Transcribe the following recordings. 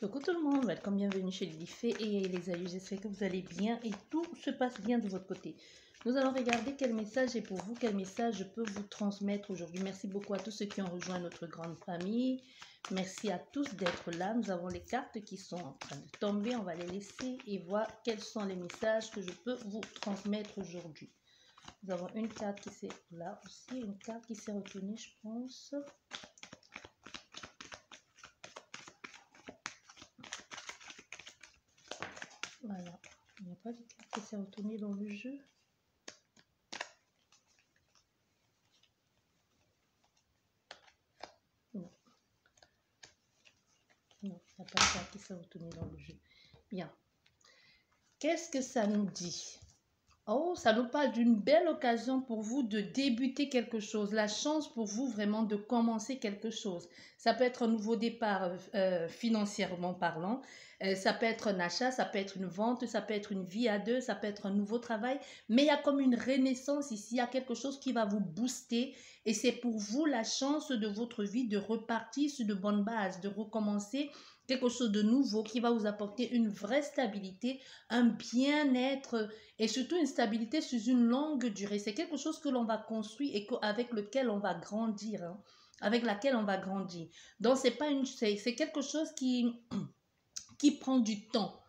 Coucou tout le monde, welcome, bienvenue chez Lily Fée et les aïeux, j'espère que vous allez bien et tout se passe bien de votre côté. Nous allons regarder quel message est pour vous, quel message je peux vous transmettre aujourd'hui. Merci beaucoup à tous ceux qui ont rejoint notre grande famille. Merci à tous d'être là. Nous avons les cartes qui sont en train de tomber, on va les laisser et voir quels sont les messages que je peux vous transmettre aujourd'hui. Nous avons une carte qui s'est là aussi, une carte qui s'est retournée, je pense. Voilà, il n'y a pas de carte qui s'est retournée dans le jeu. Non, il n'y a pas de carte qui s'est retournée dans le jeu. Bien. Qu'est-ce que ça nous dit? Oh, ça nous parle d'une belle occasion pour vous de débuter quelque chose. La chance pour vous vraiment de commencer quelque chose. Ça peut être un nouveau départ financièrement parlant. Ça peut être un achat, ça peut être une vente, ça peut être une vie à deux, ça peut être un nouveau travail. Mais il y a comme une renaissance ici. Il y a quelque chose qui va vous booster. Et c'est pour vous la chance de votre vie de repartir sur de bonnes bases, de recommencer quelque chose de nouveau qui va vous apporter une vraie stabilité, un bien-être et surtout une stabilité sur une longue durée. C'est quelque chose que l'on va construire et avec lequel on va grandir, hein, avec laquelle on va grandir. Donc, c'est quelque chose qui prend du temps.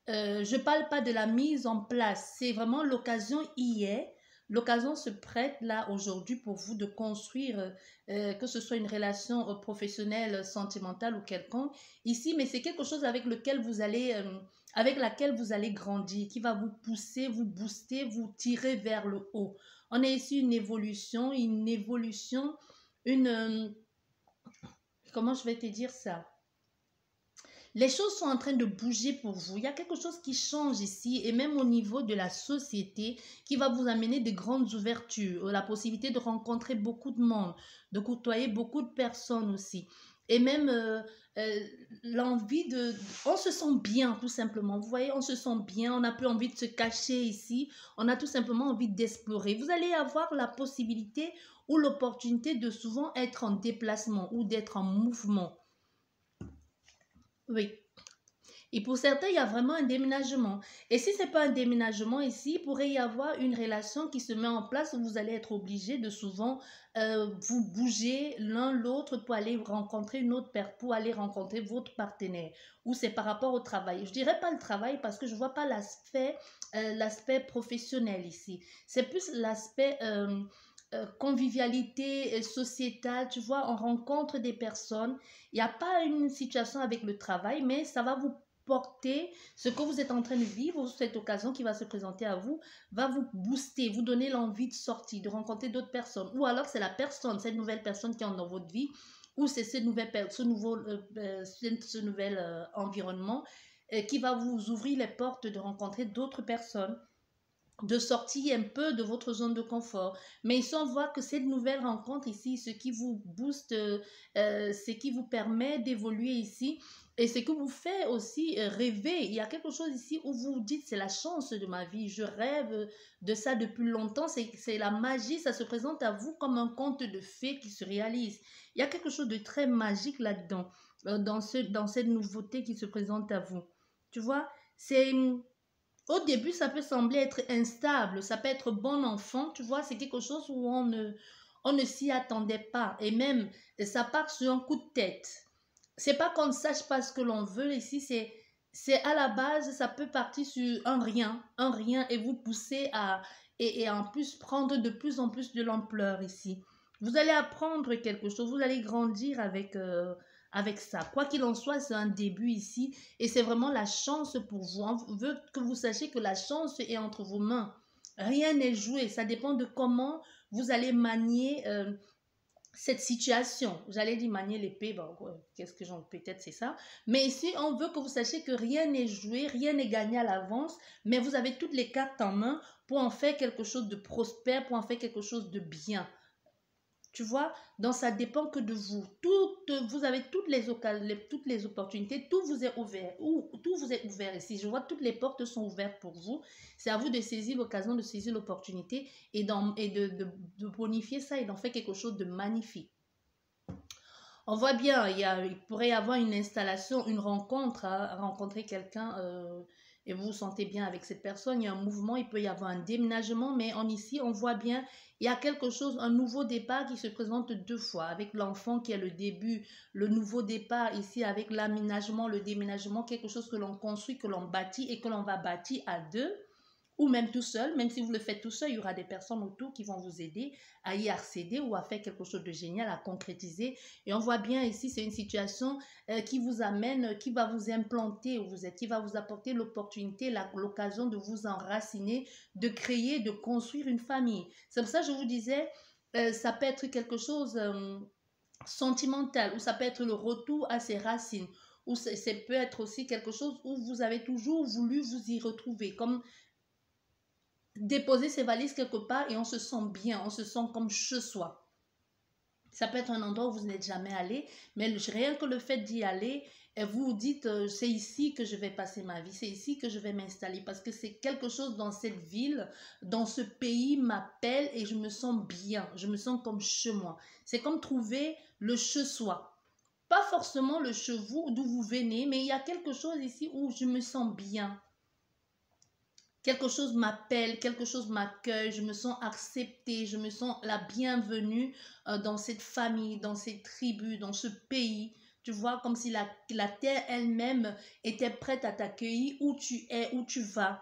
Je ne parle pas de la mise en place. C'est vraiment l'occasion y est. L'occasion se prête là aujourd'hui pour vous de construire, que ce soit une relation professionnelle, sentimentale ou quelconque ici, mais c'est quelque chose avec lequel vous allez, avec laquelle vous allez grandir, qui va vous pousser, vous booster, vous tirer vers le haut. On a ici une évolution, comment je vais te dire ça? Les choses sont en train de bouger pour vous. Il y a quelque chose qui change ici et même au niveau de la société qui va vous amener de grandes ouvertures, la possibilité de rencontrer beaucoup de monde, de côtoyer beaucoup de personnes aussi. Et même l'envie de... On se sent bien tout simplement. Vous voyez, on se sent bien, on n'a plus envie de se cacher ici. On a tout simplement envie d'explorer. Vous allez avoir la possibilité ou l'opportunité de souvent être en déplacement ou d'être en mouvement. Oui. Et pour certains, il y a vraiment un déménagement. Et si ce n'est pas un déménagement ici, il pourrait y avoir une relation qui se met en place où vous allez être obligé de souvent vous bouger l'un l'autre pour aller rencontrer une autre personne, pour aller rencontrer votre partenaire. Ou c'est par rapport au travail. Je ne dirais pas le travail parce que je ne vois pas l'aspect professionnel ici. C'est plus l'aspect... convivialité sociétale, tu vois, on rencontre des personnes, il n'y a pas une situation avec le travail, mais ça va vous porter, ce que vous êtes en train de vivre, cette occasion qui va se présenter à vous, va vous booster, vous donner l'envie de sortir, de rencontrer d'autres personnes, ou alors c'est la personne, cette nouvelle personne qui est dans votre vie, ou c'est ce nouvel environnement qui va vous ouvrir les portes de rencontrer d'autres personnes, de sortir un peu de votre zone de confort. Mais ici, on voit que cette nouvelle rencontre ici, ce qui vous booste, ce qui vous permet d'évoluer ici, et ce qui vous fait aussi rêver. Il y a quelque chose ici où vous vous dites, c'est la chance de ma vie, je rêve de ça depuis longtemps, c'est la magie, ça se présente à vous comme un conte de fées qui se réalise. Il y a quelque chose de très magique là-dedans, dans cette nouveauté qui se présente à vous. Tu vois, c'est... Au début, ça peut sembler être instable, ça peut être bon enfant, tu vois, c'est quelque chose où on ne s'y attendait pas. Et même, ça part sur un coup de tête. C'est pas qu'on ne sache pas ce que l'on veut ici, c'est à la base, ça peut partir sur un rien, et vous pousser et en plus prendre de plus en plus de l'ampleur ici. Vous allez apprendre quelque chose, vous allez grandir avec ça. Quoi qu'il en soit, c'est un début ici et c'est vraiment la chance pour vous. On veut que vous sachiez que la chance est entre vos mains. Rien n'est joué, ça dépend de comment vous allez manier cette situation. J'allais dire manier l'épée, bon, qu'est-ce que j'en... Peut-être c'est ça. Mais ici, on veut que vous sachiez que rien n'est joué, rien n'est gagné à l'avance, mais vous avez toutes les cartes en main pour en faire quelque chose de prospère, pour en faire quelque chose de bien. Tu vois, donc ça dépend que de vous. Vous avez toutes les opportunités, tout vous est ouvert. Tout vous est ouvert ici. Je vois toutes les portes sont ouvertes pour vous. C'est à vous de saisir l'occasion, de saisir l'opportunité et de bonifier ça et d'en faire quelque chose de magnifique. On voit bien, il pourrait y avoir une installation, une rencontre, hein, rencontrer quelqu'un et vous vous sentez bien avec cette personne. Il y a un mouvement, il peut y avoir un déménagement, mais ici, on voit bien, il y a quelque chose, un nouveau départ qui se présente deux fois, avec l'enfant qui est le début, le nouveau départ ici, avec l'aménagement, le déménagement, quelque chose que l'on construit, que l'on bâtit et que l'on va bâtir à deux ou même tout seul, même si vous le faites tout seul, il y aura des personnes autour qui vont vous aider à y accéder ou à faire quelque chose de génial, à concrétiser. Et on voit bien ici, c'est une situation qui vous amène, qui va vous implanter où vous êtes, qui va vous apporter l'opportunité, l'occasion de vous enraciner, de créer, de construire une famille. C'est pour ça que je vous disais, ça peut être quelque chose sentimental, ou ça peut être le retour à ses racines, ou ça peut être aussi quelque chose où vous avez toujours voulu vous y retrouver, comme déposer ses valises quelque part et on se sent bien, on se sent comme chez soi. Ça peut être un endroit où vous n'êtes jamais allé, mais rien que le fait d'y aller, vous vous dites, c'est ici que je vais passer ma vie, c'est ici que je vais m'installer, parce que c'est quelque chose dans cette ville, dans ce pays m'appelle et je me sens bien, je me sens comme chez moi. C'est comme trouver le chez soi. Pas forcément le chez vous, d'où vous venez, mais il y a quelque chose ici où je me sens bien. Quelque chose m'appelle, quelque chose m'accueille, je me sens acceptée, je me sens la bienvenue dans cette famille, dans cette tribu, dans ce pays. Tu vois, comme si la terre elle-même était prête à t'accueillir où tu es, où tu vas.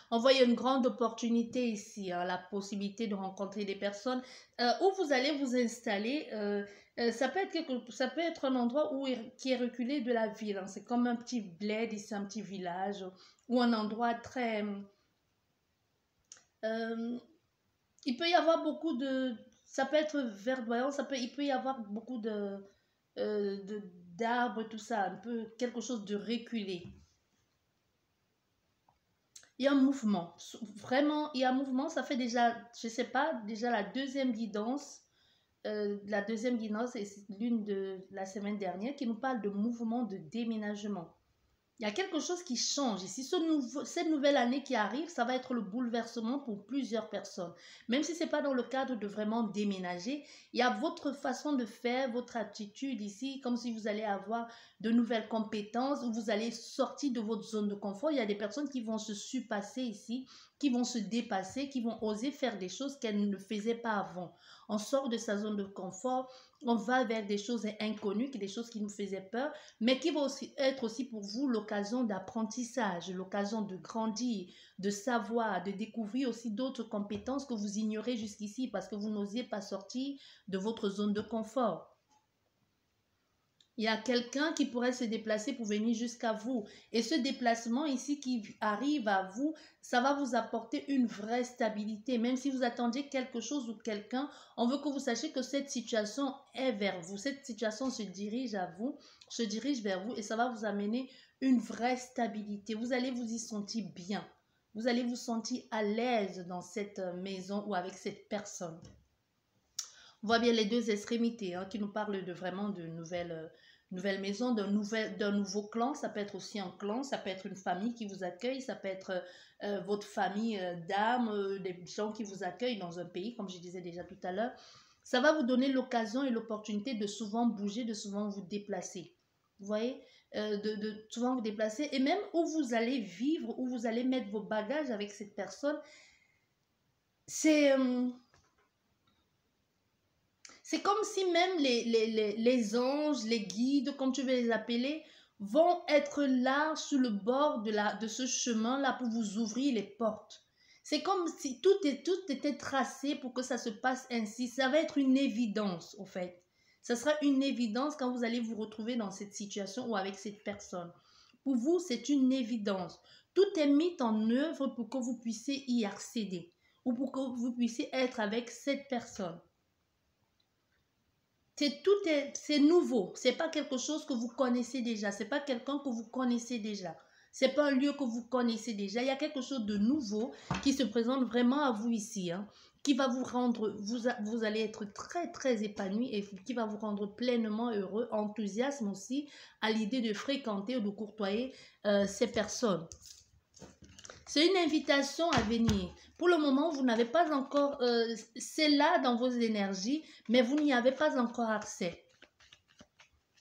On voit une grande opportunité ici, hein, la possibilité de rencontrer des personnes où vous allez vous installer. Ça peut être un endroit qui est reculé de la ville, hein. C'est comme un petit bled ici, un petit village ou un endroit très... il peut y avoir beaucoup de... Ça peut être verdoyant, il peut y avoir beaucoup d'arbres, tout ça, un peu quelque chose de reculé. Il y a un mouvement, vraiment, il y a un mouvement, ça fait déjà, je ne sais pas, déjà la deuxième guidance. La deuxième guidance, c'est l'une de la semaine dernière, qui nous parle de mouvement de déménagement. Il y a quelque chose qui change ici. Cette nouvelle année qui arrive, ça va être le bouleversement pour plusieurs personnes. Même si ce n'est pas dans le cadre de vraiment déménager, il y a votre façon de faire, votre attitude ici, comme si vous allez avoir de nouvelles compétences, ou vous allez sortir de votre zone de confort. Il y a des personnes qui vont se surpasser ici, qui vont se dépasser, qui vont oser faire des choses qu'elles ne faisaient pas avant. On sort de sa zone de confort, on va vers des choses inconnues, des choses qui nous faisaient peur, mais qui vont aussi être aussi pour vous l'occasion d'apprentissage, l'occasion de grandir, de savoir, de découvrir aussi d'autres compétences que vous ignorez jusqu'ici parce que vous n'osiez pas sortir de votre zone de confort. Il y a quelqu'un qui pourrait se déplacer pour venir jusqu'à vous. Et ce déplacement ici qui arrive à vous, ça va vous apporter une vraie stabilité. Même si vous attendiez quelque chose ou quelqu'un, on veut que vous sachiez que cette situation est vers vous. Cette situation se dirige à vous, se dirige vers vous et ça va vous amener une vraie stabilité. Vous allez vous y sentir bien. Vous allez vous sentir à l'aise dans cette maison ou avec cette personne. On voit bien les deux extrémités hein, qui nous parlent de vraiment de nouvelle maison, d'un nouveau clan. Ça peut être aussi un clan, ça peut être une famille qui vous accueille, ça peut être votre famille d'âmes, des gens qui vous accueillent dans un pays, comme je disais déjà tout à l'heure. Ça va vous donner l'occasion et l'opportunité de souvent bouger, de souvent vous déplacer. Vous voyez, de souvent vous déplacer et même où vous allez vivre, où vous allez mettre vos bagages avec cette personne. C'est comme si même les anges, les guides, comme tu veux les appeler, vont être là sur le bord de ce chemin-là pour vous ouvrir les portes. C'est comme si tout était tracé pour que ça se passe ainsi. Ça va être une évidence, au fait. Ça sera une évidence quand vous allez vous retrouver dans cette situation ou avec cette personne. Pour vous, c'est une évidence. Tout est mis en œuvre pour que vous puissiez y accéder ou pour que vous puissiez être avec cette personne. C'est nouveau, c'est pas quelque chose que vous connaissez déjà, c'est pas quelqu'un que vous connaissez déjà, c'est pas un lieu que vous connaissez déjà, il y a quelque chose de nouveau qui se présente vraiment à vous ici, hein, qui va vous rendre, vous allez être très très épanoui et qui va vous rendre pleinement heureux, enthousiasme aussi à l'idée de fréquenter ou de courtoyer ces personnes. C'est une invitation à venir. Pour le moment, vous n'avez pas encore... c'est là dans vos énergies, mais vous n'y avez pas encore accès.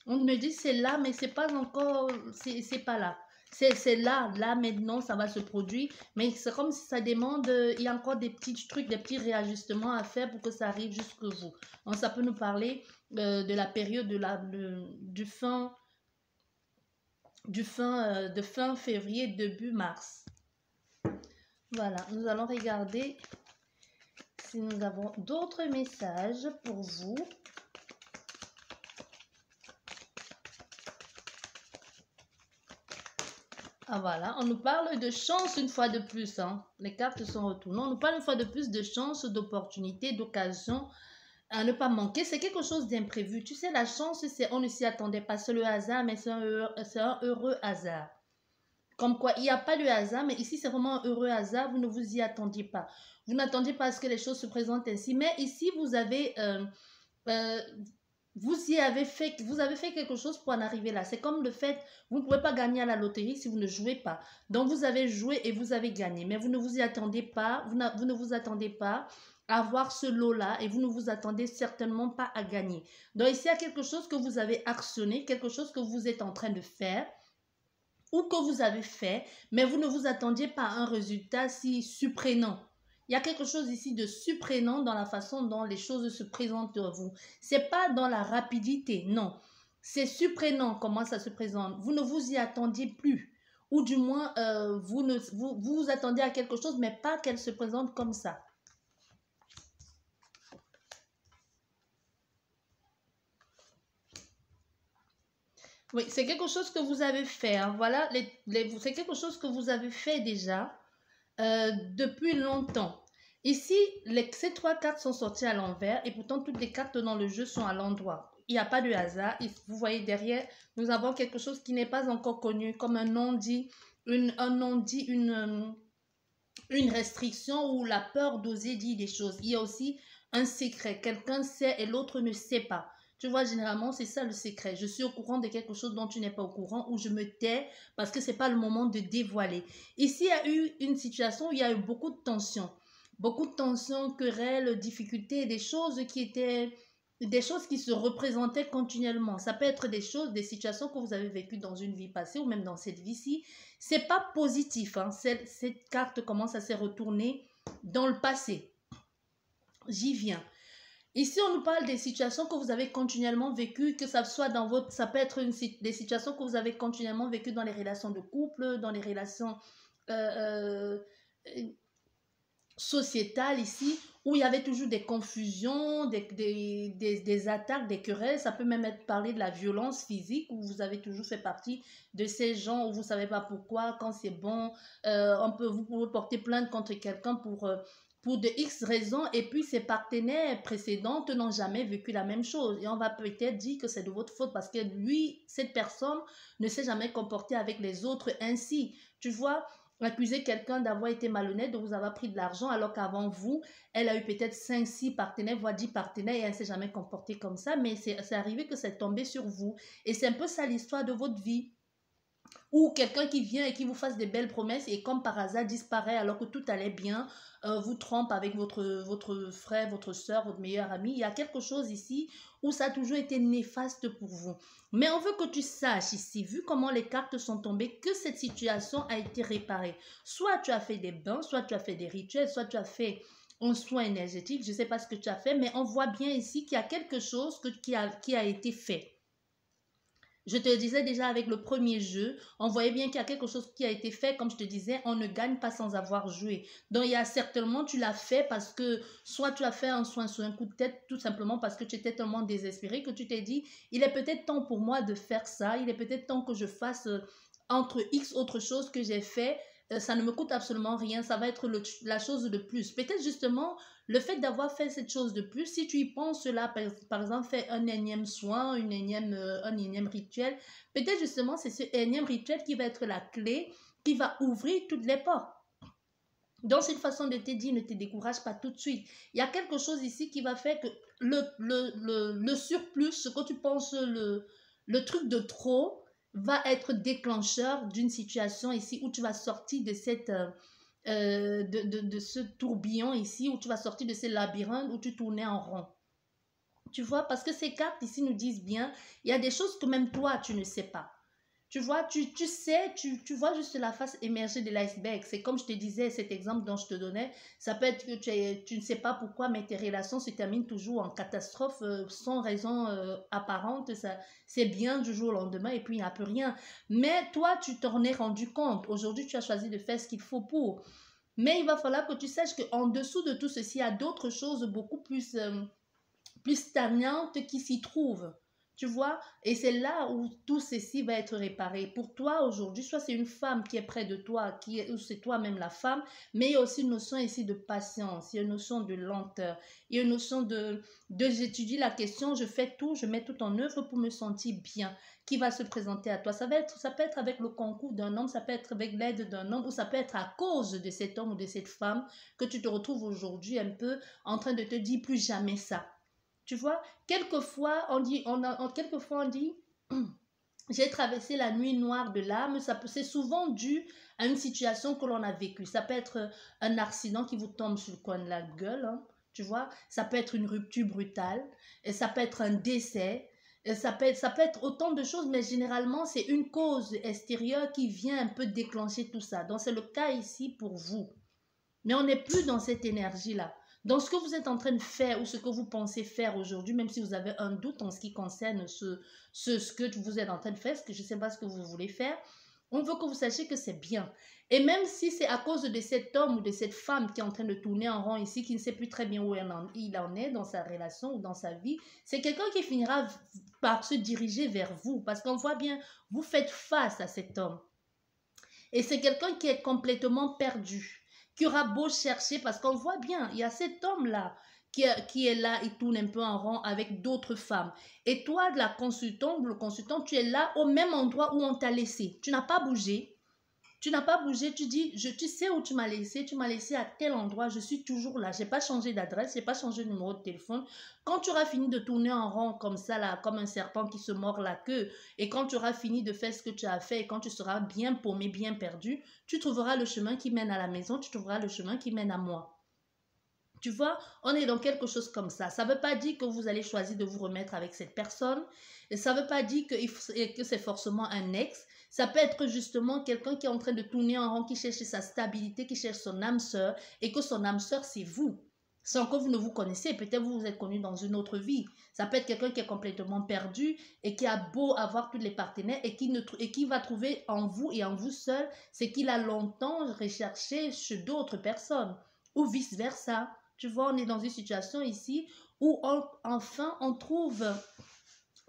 On me dit c'est là, mais c'est pas encore... C'est pas là. C'est là, là maintenant, ça va se produire. Mais c'est comme si ça demande... il y a encore des petits trucs, des petits réajustements à faire pour que ça arrive jusque vous. Donc, ça peut nous parler de la période de fin février, début mars. Voilà, nous allons regarder si nous avons d'autres messages pour vous. Ah voilà, on nous parle de chance une fois de plus. Hein. Les cartes sont retournées. On nous parle une fois de plus de chance, d'opportunité, d'occasion à ne pas manquer. C'est quelque chose d'imprévu. Tu sais, la chance, on ne s'y attendait pas. C'est le hasard, mais c'est un heureux hasard. Comme quoi, il n'y a pas de hasard, mais ici, c'est vraiment un heureux hasard. Vous ne vous y attendiez pas. Vous n'attendiez pas à ce que les choses se présentent ainsi. Mais ici, vous avez fait quelque chose pour en arriver là. C'est comme le fait, vous ne pouvez pas gagner à la loterie si vous ne jouez pas. Donc, vous avez joué et vous avez gagné. Mais vous ne vous y attendez pas. Vous ne vous attendez pas à avoir ce lot-là et vous ne vous attendez certainement pas à gagner. Donc, ici, il y a quelque chose que vous avez actionné, quelque chose que vous êtes en train de faire ou que vous avez fait, mais vous ne vous attendiez pas à un résultat si surprenant. Il y a quelque chose ici de surprenant dans la façon dont les choses se présentent à vous. Ce n'est pas dans la rapidité, non. C'est surprenant comment ça se présente. Vous ne vous y attendiez plus. Ou du moins, vous attendez à quelque chose, mais pas qu'elle se présente comme ça. Oui, c'est quelque chose que vous avez fait. Hein. Voilà, c'est quelque chose que vous avez fait déjà depuis longtemps. Ici, ces 3 cartes sont sorties à l'envers et pourtant toutes les cartes dans le jeu sont à l'endroit. Il n'y a pas de hasard. Vous voyez derrière, nous avons quelque chose qui n'est pas encore connu, comme un non-dit, une restriction ou la peur d'oser dire des choses. Il y a aussi un secret. Quelqu'un sait et l'autre ne sait pas. Tu vois, généralement, c'est ça le secret. Je suis au courant de quelque chose dont tu n'es pas au courant ou je me tais parce que ce n'est pas le moment de dévoiler. Ici, il y a eu une situation où il y a eu beaucoup de tensions. Beaucoup de tensions, querelles, difficultés, des choses qui se représentaient continuellement. Ça peut être des choses, des situations que vous avez vécues dans une vie passée ou même dans cette vie-ci. C'est pas positif. Hein. Cette carte commence à se retourner dans le passé. J'y viens. Ici, on nous parle des situations que vous avez continuellement vécues, que ça soit ça peut être des situations que vous avez continuellement vécues dans les relations de couple, dans les relations sociétales ici, où il y avait toujours des confusions, des attaques, des querelles. Ça peut même être parler de la violence physique, où vous avez toujours fait partie de ces gens où vous ne savez pas pourquoi, quand c'est bon, vous pouvez porter plainte contre quelqu'un pour de X raisons, et puis ses partenaires précédents n'ont jamais vécu la même chose. Et on va peut-être dire que c'est de votre faute parce que lui, cette personne, ne s'est jamais comportée avec les autres ainsi. Tu vois, accuser quelqu'un d'avoir été malhonnête, de vous avoir pris de l'argent, alors qu'avant vous, elle a eu peut-être 5, 6 partenaires, voire 10 partenaires, et elle ne s'est jamais comportée comme ça, mais c'est arrivé que c'est tombé sur vous. Et c'est un peu ça l'histoire de votre vie. Ou quelqu'un qui vient et qui vous fasse des belles promesses et comme par hasard disparaît alors que tout allait bien, vous trompe avec votre frère, votre soeur, votre meilleur ami. Il y a quelque chose ici où ça a toujours été néfaste pour vous. Mais on veut que tu saches ici, vu comment les cartes sont tombées, que cette situation a été réparée. Soit tu as fait des bains, soit tu as fait des rituels, soit tu as fait un soin énergétique, je ne sais pas ce que tu as fait, mais on voit bien ici qu'il y a quelque chose qui a été fait. Je te disais déjà avec le premier jeu, on voyait bien qu'il y a quelque chose qui a été fait. Comme je te disais, on ne gagne pas sans avoir joué. Donc, il y a certainement, tu l'as fait parce que soit tu as fait un soin sur un coup de tête, tout simplement parce que tu étais tellement désespéré que tu t'es dit, il est peut-être temps pour moi de faire ça. Il est peut-être temps que je fasse entre X autre chose que j'ai fait. Ça ne me coûte absolument rien. Ça va être la chose de plus. Peut-être justement, le fait d'avoir fait cette chose de plus, si tu y penses là, par exemple, faire un énième soin, un énième rituel, peut-être justement c'est ce énième rituel qui va être la clé, qui va ouvrir toutes les portes. Donc, c'est une façon de te dire, ne te décourage pas tout de suite. Il y a quelque chose ici qui va faire que le surplus, ce que tu penses, le truc de trop, va être déclencheur d'une situation ici où tu vas sortir de de ce tourbillon ici, où tu vas sortir de ces labyrinthes où tu tournais en rond. Tu vois, parce que ces cartes ici nous disent bien, il y a des choses que même toi, tu ne sais pas. Tu vois, tu sais, tu vois juste la face émergée de l'iceberg. C'est comme je te disais, cet exemple dont je te donnais, ça peut être que tu ne sais pas pourquoi, mais tes relations se terminent toujours en catastrophe sans raison apparente. C'est bien du jour au lendemain et puis il n'y a plus rien. Mais toi, tu t'en es rendu compte. Aujourd'hui, tu as choisi de faire ce qu'il faut pour. Mais il va falloir que tu saches qu'en dessous de tout ceci, il y a d'autres choses beaucoup plus stagnante qui s'y trouve. Tu vois, et c'est là où tout ceci va être réparé. Pour toi aujourd'hui, soit c'est une femme qui est près de toi, ou c'est toi-même la femme, mais il y a aussi une notion ici de patience, il y a une notion de lenteur, il y a une notion j'étudie la question, je fais tout, je mets tout en œuvre pour me sentir bien, qui va se présenter à toi. Ça peut être avec le concours d'un homme, ça peut être avec l'aide d'un homme, ou ça peut être à cause de cet homme ou de cette femme que tu te retrouves aujourd'hui un peu en train de te dire plus jamais ça. Tu vois, quelquefois on dit j'ai traversé la nuit noire de l'âme. C'est souvent dû à une situation que l'on a vécue. Ça peut être un accident qui vous tombe sur le coin de la gueule, hein, tu vois. Ça peut être une rupture brutale, et ça peut être un décès, et ça peut être autant de choses, mais généralement, c'est une cause extérieure qui vient un peu déclencher tout ça. Donc, c'est le cas ici pour vous. Mais on n'est plus dans cette énergie-là. Donc, ce que vous êtes en train de faire ou ce que vous pensez faire aujourd'hui, même si vous avez un doute en ce qui concerne ce que vous êtes en train de faire, parce que je ne sais pas ce que vous voulez faire, on veut que vous sachiez que c'est bien. Et même si c'est à cause de cet homme ou de cette femme qui est en train de tourner en rond ici, qui ne sait plus très bien où il en est dans sa relation ou dans sa vie, c'est quelqu'un qui finira par se diriger vers vous. Parce qu'on voit bien, vous faites face à cet homme. Et c'est quelqu'un qui est complètement perdu, qui aura beau chercher, parce qu'on voit bien, il y a cet homme-là qui est là, il tourne un peu en rond avec d'autres femmes. Et toi, la consultante, le consultant, tu es là au même endroit où on t'a laissé. Tu n'as pas bougé. Tu n'as pas bougé, tu dis, tu sais où tu m'as laissé à tel endroit, je suis toujours là, je n'ai pas changé d'adresse, je n'ai pas changé de numéro de téléphone. Quand tu auras fini de tourner en rond comme ça, là, comme un serpent qui se mord la queue, et quand tu auras fini de faire ce que tu as fait, et quand tu seras bien paumé, bien perdu, tu trouveras le chemin qui mène à la maison, tu trouveras le chemin qui mène à moi. Tu vois, on est dans quelque chose comme ça. Ça ne veut pas dire que vous allez choisir de vous remettre avec cette personne. Et ça ne veut pas dire que c'est forcément un ex. Ça peut être justement quelqu'un qui est en train de tourner en rond, qui cherche sa stabilité, qui cherche son âme sœur, et que son âme sœur, c'est vous. Sans que vous ne vous connaissez, peut-être vous vous êtes connu dans une autre vie. Ça peut être quelqu'un qui est complètement perdu et qui a beau avoir tous les partenaires et qui va trouver en vous et en vous seul ce qu'il a longtemps recherché chez d'autres personnes ou vice-versa. Tu vois, on est dans une situation ici où enfin on trouve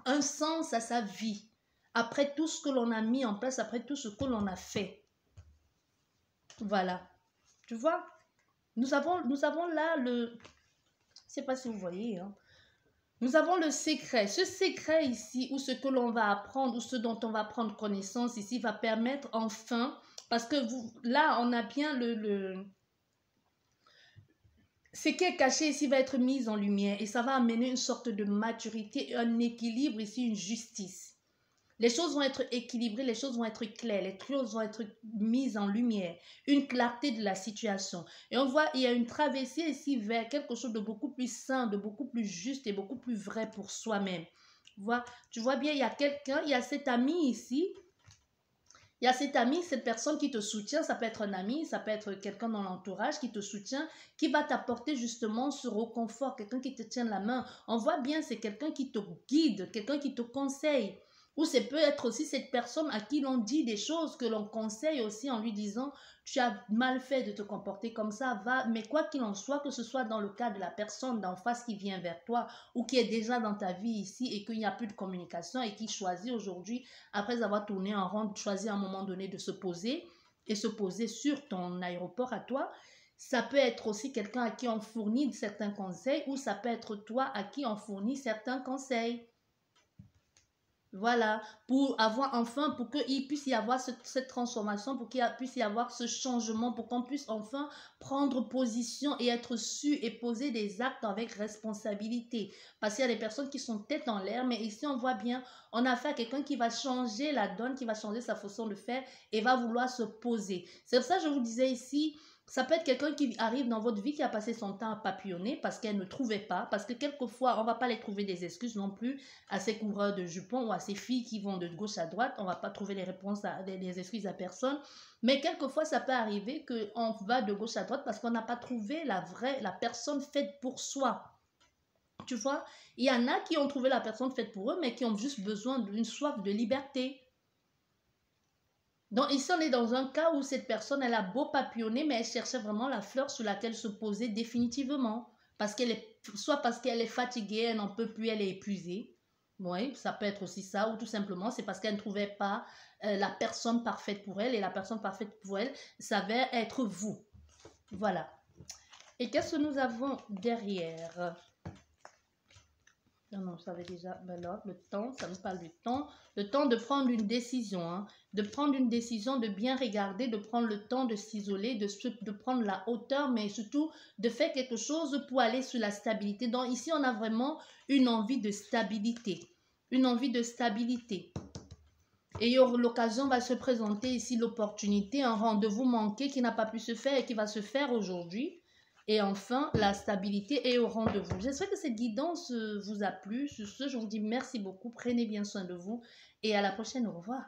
un sens à sa vie après tout ce que l'on a mis en place, après tout ce que l'on a fait. Voilà. Tu vois, nous avons là le... Je ne sais pas si vous voyez, hein. Nous avons le secret. Ce secret ici, ou ce que l'on va apprendre, ou ce dont on va prendre connaissance ici, va permettre enfin, parce que là, on a bien ce qui est caché ici va être mis en lumière et ça va amener une sorte de maturité, un équilibre ici, une justice. Les choses vont être équilibrées, les choses vont être claires, les choses vont être mises en lumière, une clarté de la situation. Et on voit, il y a une traversée ici vers quelque chose de beaucoup plus sain, de beaucoup plus juste et beaucoup plus vrai pour soi-même. Tu vois bien, il y a quelqu'un, il y a cet ami ici. Il y a cet ami, cette personne qui te soutient, ça peut être un ami, ça peut être quelqu'un dans l'entourage qui te soutient, qui va t'apporter justement ce réconfort, quelqu'un qui te tient la main. On voit bien, c'est quelqu'un qui te guide, quelqu'un qui te conseille. Ou c'est peut être aussi cette personne à qui l'on dit des choses que l'on conseille aussi en lui disant tu as mal fait de te comporter comme ça, va. Mais quoi qu'il en soit, que ce soit dans le cas de la personne d'en face qui vient vers toi ou qui est déjà dans ta vie ici et qu'il n'y a plus de communication et qui choisit aujourd'hui, après avoir tourné en rond, choisit à un moment donné de se poser et se poser sur ton aéroport à toi. Ça peut être aussi quelqu'un à qui on fournit certains conseils ou ça peut être toi à qui on fournit certains conseils. Voilà, pour avoir enfin, pour qu'il puisse y avoir cette transformation, pour qu'il puisse y avoir ce changement, pour qu'on puisse enfin prendre position et être su et poser des actes avec responsabilité. Parce qu'il y a des personnes qui sont tête en l'air, mais ici on voit bien, on a affaire à quelqu'un qui va changer la donne, qui va changer sa façon de faire et va vouloir se poser. C'est pour ça que je vous disais ici, Ça peut être quelqu'un qui arrive dans votre vie qui a passé son temps à papillonner parce qu'elle ne trouvait pas. Parce que quelquefois, on ne va pas les trouver des excuses non plus à ces couvreurs de jupons ou à ces filles qui vont de gauche à droite. On ne va pas trouver les réponses, des excuses à personne. Mais quelquefois, ça peut arriver qu'on va de gauche à droite parce qu'on n'a pas trouvé la personne faite pour soi. Tu vois, il y en a qui ont trouvé la personne faite pour eux, mais qui ont juste besoin d'une soif de liberté. Donc ici, on est dans un cas où cette personne, elle a beau papillonner, mais elle cherchait vraiment la fleur sur laquelle se poser définitivement. Soit parce qu'elle est fatiguée, elle n'en peut plus, elle est épuisée. Oui, ça peut être aussi ça, ou tout simplement, c'est parce qu'elle ne trouvait pas la personne parfaite pour elle, et la personne parfaite pour elle s'avère être vous. Voilà. Et qu'est-ce que nous avons derrière ? Non, je savais déjà, ben là, le temps, ça nous parle du temps. Le temps de prendre une décision, hein, de prendre une décision, de bien regarder, de prendre le temps de s'isoler, de prendre la hauteur, mais surtout de faire quelque chose pour aller sur la stabilité. Donc ici, on a vraiment une envie de stabilité. Une envie de stabilité. Et l'occasion va se présenter ici, l'opportunité, un rendez-vous manqué qui n'a pas pu se faire et qui va se faire aujourd'hui. Et enfin, la stabilité est au rendez-vous. J'espère que cette guidance vous a plu. Sur ce, je vous dis merci beaucoup. Prenez bien soin de vous et à la prochaine. Au revoir.